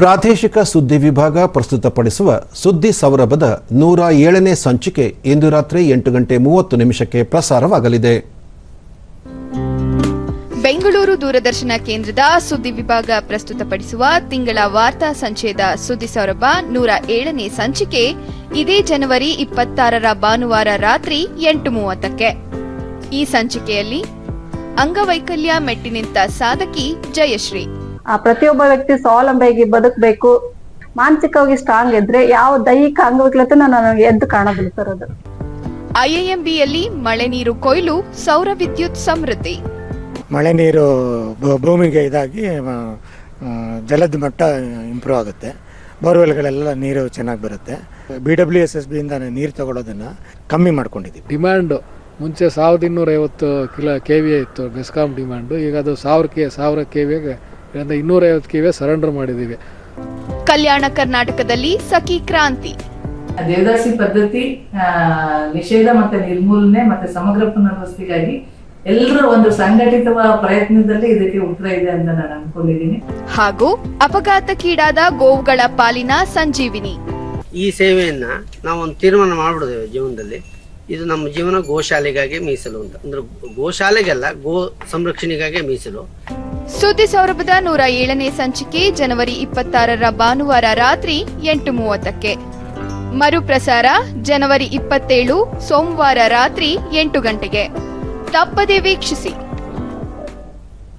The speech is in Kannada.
ಪ್ರಾದೇಶಿಕ ಸುದ್ದಿ ವಿಭಾಗ ಪ್ರಸ್ತುತಪಡಿಸುವ ಸುದ್ದಿ ಸೌರಭದ 107ನೇ ಸಂಚಿಕೆ ಇಂದು ರಾತ್ರಿ 8:30 ಪ್ರಸಾರವಾಗಲಿದೆ. ಬೆಂಗಳೂರು ದೂರದರ್ಶನ ಕೇಂದ್ರದ ಸುದ್ದಿ ವಿಭಾಗ ಪ್ರಸ್ತುತಪಡಿಸುವ ತಿಂಗಳ ವಾರ್ತಾ ಸಂಚಯದ ಸುದ್ದಿ ಸೌರಭ 107ನೇ ಸಂಚಿಕೆ ಇದೇ ಜನವರಿ 26ರ ಭಾನುವಾರ ರಾತ್ರಿ 8:30ಕ್ಕೆ. ಈ ಸಂಚಿಕೆಯಲ್ಲಿ ಅಂಗವೈಕಲ್ಯ ಮೆಟ್ಟಿನಿಂತ ಸಾಧಕಿ ಜಯಶ್ರೀ. ಪ್ರತಿಯೊಬ್ಬ ವ್ಯಕ್ತಿ ಸ್ವಾವಲಂಬಿಯಾಗಿ ಬದುಕಬೇಕು, ಮಾನಸಿಕವಾಗಿ ಸ್ಟ್ರಾಂಗ್ ಇದ್ರೆ ಯಾವ ದೈಹಿಕ ಅಂಗವಿಕಲತೆ ನನಗೆ ಎದ್ದು ಕಾಣೋದಿಲ್ಲ ಸರ್. ಅದು ಐಐಎಂಬಿಯಲ್ಲಿ ಮಳೆ ನೀರು ಕೊಯ್ಲು, ಸೌರ ವಿದ್ಯುತ್ ಸಮೃದ್ಧಿ. ಮಳೆ ನೀರು ಭೂಮಿಗೆ ಇದಾಗಿ ಜಲದ ಮಟ್ಟ ಇಂಪ್ರೂವ್ ಆಗುತ್ತೆ, ಬೋರ್ವೆಲ್ಗಳೆಲ್ಲ ನೀರು ಚೆನ್ನಾಗಿ ಬರುತ್ತೆ. BWSSB ಇಂದ ನೀರು ತಗೊಳ್ಳೋದನ್ನ ಕಮ್ಮಿ ಮಾಡ್ಕೊಂಡಿದ್ದೀವಿ. ಡಿಮ್ಯಾಂಡ್ ಮುಂಚೆ 1250 KV ಇತ್ತು ಬೆಸ್ಕಾಂ ಡಿಮ್ಯಾಂಡು, ಈಗ ಅದು 1000 KVಗೆ 250 KV ಸರೆಂಡರ್ ಮಾಡಿದ್ದೀವಿ. ಕಲ್ಯಾಣ ಕರ್ನಾಟಕದಲ್ಲಿ ಸಖಿ ಕ್ರಾಂತಿ. ದೇವದಾಸಿ ಪದ್ಧತಿ ನಿಷೇಧ ಮತ್ತೆ ನಿರ್ಮೂಲನೆ ಮತ್ತೆ ಸಮಗ್ರ ಪುನರ್ವಸತಿಗಾಗಿ ಎಲ್ಲರೂ ಒಂದು ಸಂಘಟಿತ ಪ್ರಯತ್ನದಲ್ಲಿ ಇದಕ್ಕೆ ಉತ್ತರ ಇದೆ ಅಂತ ನಾನು ಅನ್ಕೊಂಡಿದ್ದೀನಿ. ಹಾಗೂ ಅಪಘಾತಕ್ಕೀಡಾದ ಗೋವುಗಳ ಪಾಲಿನ ಸಂಜೀವಿನಿ. ಈ ಸೇವೆಯನ್ನ ನಾವೊಂದು ತೀರ್ಮಾನ ಮಾಡ್ಬಿಡ್ತೇವೆ ಜೀವನದಲ್ಲಿ, ಇದು ನಮ್ಮ ಜೀವನ ಗೋಶಾಲೆಗಾಗಿ ಮೀಸಲು ಅಂತ. ಅಂದ್ರೆ ಗೋಶಾಲೆಗೆಲ್ಲ ಗೋ ಸಂರಕ್ಷಣೆಗಾಗಿ ಮೀಸಲು. ಸುದ್ದಿ ಸೌರಭದ 107ನೇ ಸಂಚಿಕೆ ಜನವರಿ 26ರ ಭಾನುವಾರ ರಾತ್ರಿ 8:30ಕ್ಕೆ. ಮರುಪ್ರಸಾರ ಜನವರಿ 27 ಸೋಮವಾರ ರಾತ್ರಿ 8 ಗಂಟೆಗೆ. ತಪ್ಪದೆ ವೀಕ್ಷಿಸಿ.